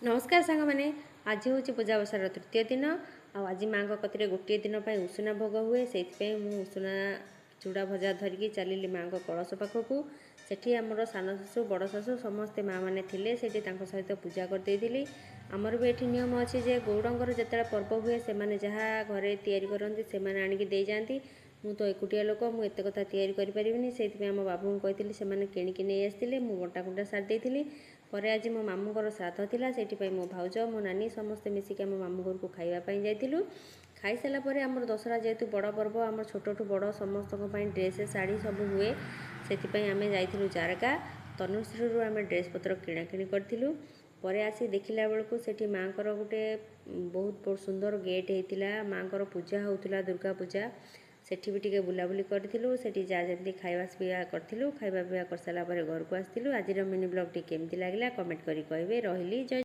नमस्कार सांग मैंने आज हूँ पूजा बसार तृतीय दिन आज माँ कतिरे गोटे दिन उषुना भोग हुए से उषुना चूड़ा भजा धरिकी चलिली माँ कलश पाखक सेठी आमर सान शाशु बड़ शाशु समस्ते माँ मैंने थे सहित पूजा करदेली आमर भी ये नियम अच्छे जे गौड़र जिते पर्व हुए से जहाँ घरे तैयारी करती से आणिकी दे जाती मु तो एकुटिया लोक मुझे कथा तैयारी करें से आम बाबू को कही से किणिकी नहीं आसते मु बंटाकुंटा सारी पर आज मो मामूर श्राद्ध था से मो भाउज मो नानी समस्ते मिसिक आम मामू घर को खावाई जाइलु खाई सारापर आम दशहरा जेहेतु बड़ पर्व आम छोटू बड़ समस्त ड्रेस शाढ़ी सब हुए से आम जाइलु जारका तनुश्री आम ड्रेस पत्र किणाकिणी करूँ पर आसी देखला बेलू से माँ गोटे बहुत सुंदर गेट होता माँ पूजा होता दुर्गा पूजा सेठी भी टिके बुलाबुली करूँ से जहाँ जमी खावा पीवा करूँ खावा पीवा कर सारापर घर को आसलु आज मिनी ब्लॉग टी केमती लगे कमेंट करी कहे रही जय।